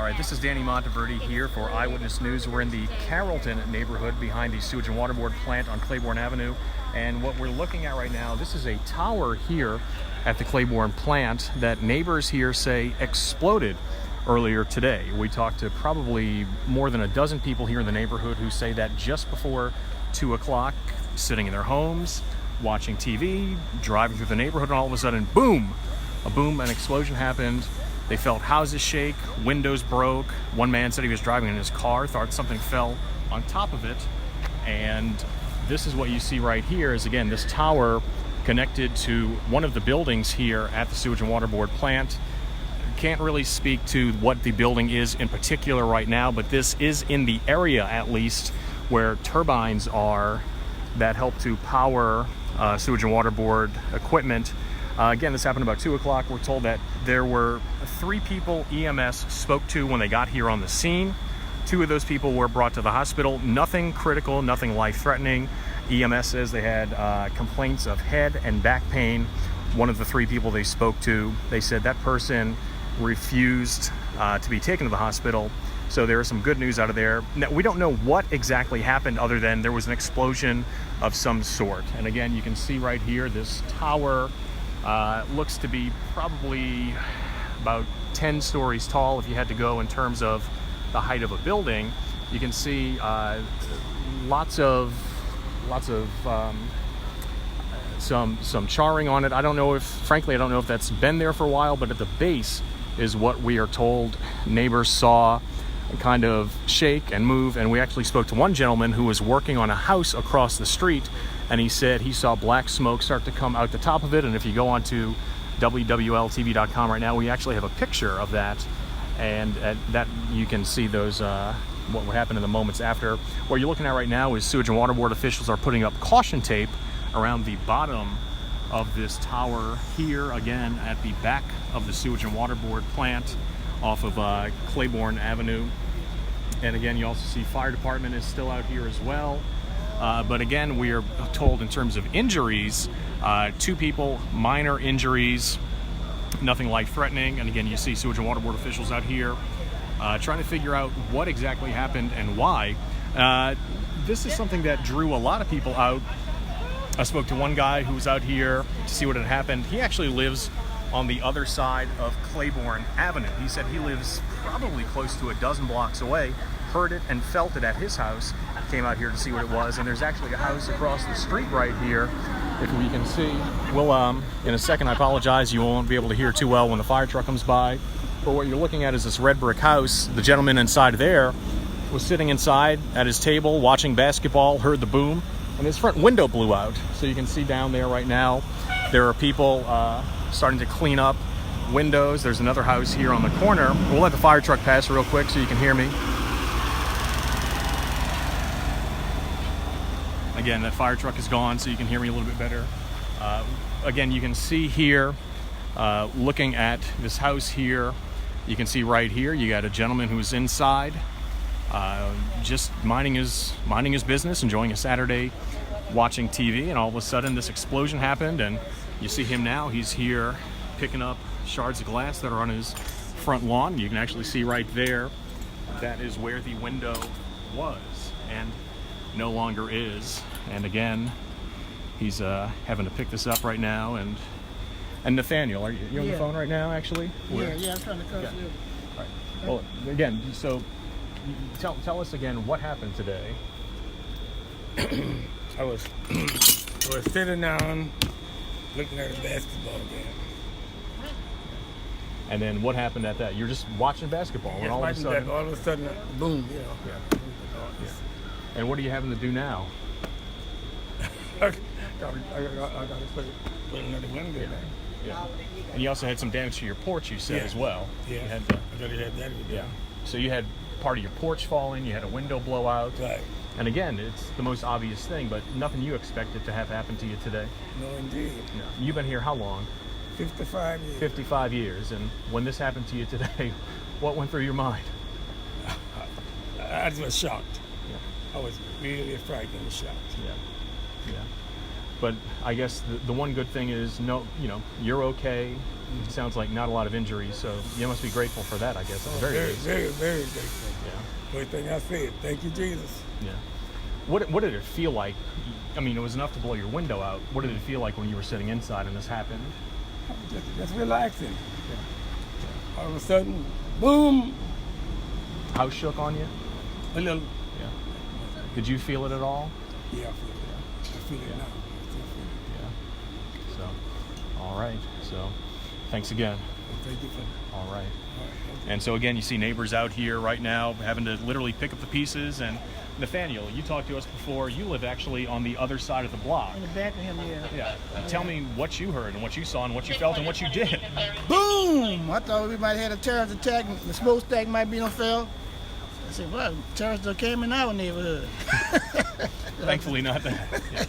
All right, this is Danny Monteverdi here for Eyewitness News. We're in the Carrollton neighborhood behind the sewage and water board plant on Claiborne Avenue. And what we're looking at right now, this is a tower here at the Claiborne plant that neighbors here say exploded earlier today. We talked to probably more than a dozen people here in the neighborhood who say that just before 2 o'clock, sitting in their homes, watching TV, driving through the neighborhood, and all of a sudden, boom, an explosion happened. They felt houses shake, windows broke. One man said he was driving in his car, thought something fell on top of it. And this is what you see right here is, again, this tower connected to one of the buildings here at the Sewage and Water Board plant. Can't really speak to what the building is in particular right now, but this is in the area, at least, where turbines are that help to power Sewage and Water Board equipment. Again, this happened about 2 o'clock. We're told that there were 3 people EMS spoke to when they got here on the scene. 2 of those people were brought to the hospital. Nothing critical, nothing life-threatening. EMS says they had complaints of head and back pain. One of the 3 people they spoke to, they said that person refused to be taken to the hospital. So there is some good news out of there. Now, we don't know what exactly happened other than there was an explosion of some sort. And again, you can see right here, this tower looks to be probably about 10 stories tall if you had to go in terms of the height of a building. You can see lots of some charring on it. I don't know if that's been there for a while, but at the base is what we are told neighbors saw kind of shake and move. And we actually spoke to one gentleman who was working on a house across the street, and he said he saw black smoke start to come out the top of it. And if you go onto WWLTV.com right now, we actually have a picture of that, and that you can see those what would happen in the moments after. What you're looking at right now is Sewage and Water Board officials are putting up caution tape around the bottom of this tower here, again at the back of the Sewage and Water Board plant off of Claiborne Avenue. And again, you also see fire department is still out here as well. But again, we are told in terms of injuries, 2 people, minor injuries, nothing life-threatening. And again, you see Sewage and Water Board officials out here trying to figure out what exactly happened and why. This is something that drew a lot of people out. I spoke to one guy who was out here to see what had happened. He actually lives on the other side of Claiborne Avenue. He said he lives probably close to a dozen blocks away, heard it and felt it at his house, came out here to see what it was. And there's actually a house across the street right here, if we can see. We'll, in a second, I apologize, you won't be able to hear too well when the fire truck comes by. But what you're looking at is this red brick house. The gentleman inside there was sitting inside at his table watching basketball, heard the boom, and his front window blew out. So you can see down there right now, there are people starting to clean up windows. There's another house here on the corner. We'll let the fire truck pass real quick so you can hear me. Again, that fire truck is gone so you can hear me a little bit better. Again, you can see here, looking at this house here, you can see right here, you got a gentleman who's inside, just minding his business, enjoying a Saturday, watching TV, and all of a sudden this explosion happened, and you see him now. He's here picking up shards of glass that are on his front lawn. You can actually see right there, that is where the window was and no longer is. And again, he's having to pick this up right now. And Nathaniel, are you on the phone right now, actually? Yeah, I'm trying to cut you. All right. Well, again, so tell us again what happened today. I was sitting down looking at a basketball game. And then what happened at that? You're just watching basketball, and all of a sudden, boom, Yeah. And what are you having to do now? I gotta put another window there. Yeah. And you also had some damage to your porch, you said, as well. Yeah. You had to, I gotta have that. yeah. So you had part of your porch falling, you had a window blow out. Right. And again, it's the most obvious thing, but nothing you expected to have happen to you today. No, indeed. No. You've been here how long? 55 years. 55 years. And when this happened to you today, what went through your mind? I was shocked. Yeah. I was really frightened and shocked. Yeah. But I guess the one good thing is, no, you know, you're okay. It sounds like not a lot of injuries, so you must be grateful for that, I guess. At the very least. Very grateful. Yeah. First thing I said, thank you, Jesus. Yeah. What did it feel like? I mean, it was enough to blow your window out. What did it feel like when you were sitting inside and this happened? Just relaxing. All of a sudden, boom. House shook on you? A little. Yeah. Did you feel it at all? Yeah, I feel it. I feel it now. I still feel it. Yeah. So, all right. So, thanks again. Thank you for that. All right. All right. And so again, you see neighbors out here right now having to literally pick up the pieces. And Nathaniel, you talked to us before. You live actually on the other side of the block. In the back of him, yeah. Yeah. Tell me what you heard and what you saw and what you felt and what you did. Boom! I thought we might have had a terrorist attack. The smokestack might be on fell. I said, well, terrorists came in our neighborhood. Thankfully not that. Yeah.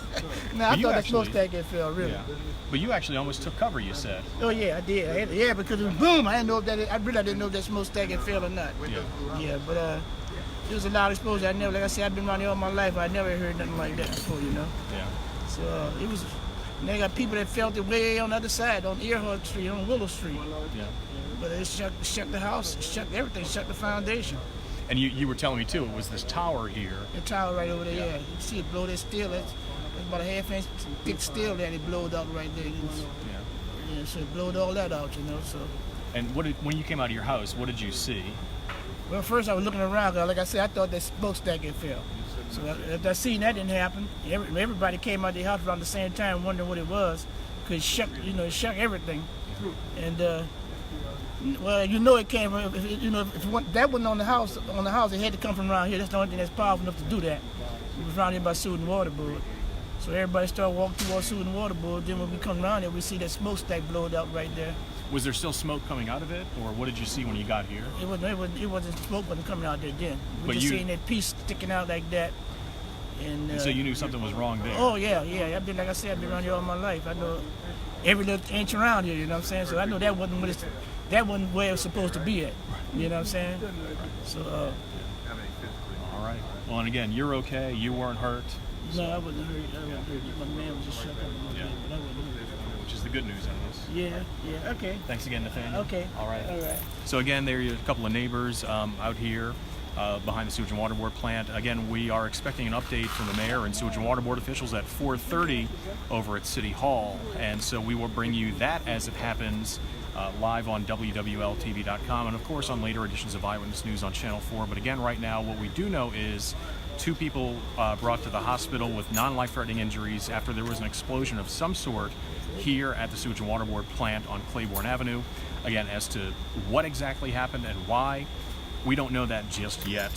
No, I thought the smokestack had fell, really. Yeah. But you actually almost took cover, you said. Oh, yeah, I did. Yeah, because it was boom. I really didn't know if that smokestack had fell or not. Yeah. Yeah, but it was a loud explosion. Like I said, I've been around here all my life. I never heard nothing like that before, you know. Yeah. So it was, and they got people that felt it way on the other side, on Earhart Street, on Willow Street. Yeah. But it shook the house, it shook everything, shook the foundation. And you were telling me too, it was this tower here. The tower right over there, yeah. You see it blow that steel. It's about a half-inch thick steel that it blowed out right there. Yeah, so it blowed all that out, you know. So. And when you came out of your house, what did you see? Well, first I was looking around, 'cause like I said, I thought that smokestack had fell. So after I seen that didn't happen, everybody came out of the house around the same time wondering what it was, because it shook everything. And well, you know it came from, if that wasn't on the house, it had to come from around here. That's the only thing that's powerful enough to do that. It was around here by Sewer and Water Board. So everybody started walking towards Sewer and Water Board. Then when we come around here, we see that smokestack blowed out right there. Was there still smoke coming out of it, or what did you see when you got here? It wasn't smoke wasn't coming out there then. We just seen that piece sticking out like that. And so you knew something was wrong there. Oh yeah. Like I said, I've been around here all my life. I know every little inch around here. You know what I'm saying? So I know that wasn't where it was supposed to be at. You know what I'm saying? So. All right. Well, and again, you're okay. You weren't hurt. No, I wasn't hurt. My man was just shook up a little bit, but I wasn't hurt. Which is the good news on this. Yeah, okay. Thanks again, Nathaniel. Okay. All right. All right. So again, there are a couple of neighbors out here behind the Sewage and Water Board plant. Again, we are expecting an update from the mayor and Sewage and Water Board officials at 4:30 over at City Hall, and so we will bring you that as it happens live on WWLTV.com and of course on later editions of Eyewitness News on Channel 4. But again, right now, what we do know is 2 people brought to the hospital with non-life-threatening injuries after there was an explosion of some sort here at the Sewage and Water Board plant on Claiborne Avenue. Again, as to what exactly happened and why, we don't know that just yet.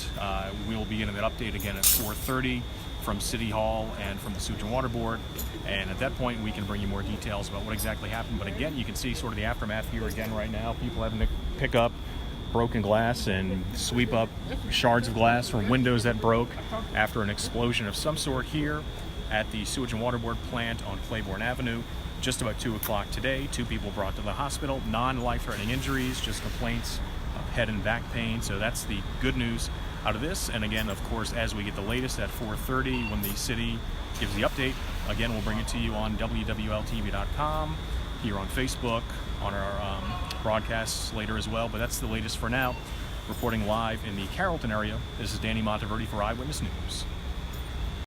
We'll be getting that update again at 4:30 from City Hall and from the Sewage and Water Board, and at that point we can bring you more details about what exactly happened. But again, you can see sort of the aftermath here again right now. People having to pick up broken glass and sweep up shards of glass from windows that broke after an explosion of some sort here at the Sewage and Water Board plant on Claiborne Avenue. Just about 2 o'clock today, 2 people brought to the hospital, non-life-threatening injuries, just complaints of head and back pain. So that's the good news out of this. And again, of course, as we get the latest at 4:30 when the city gives the update, again, we'll bring it to you on WWLTV.com, here on Facebook, on our broadcasts later as well. But that's the latest for now. Reporting live in the Carrollton area, this is Danny Monteverdi for Eyewitness News.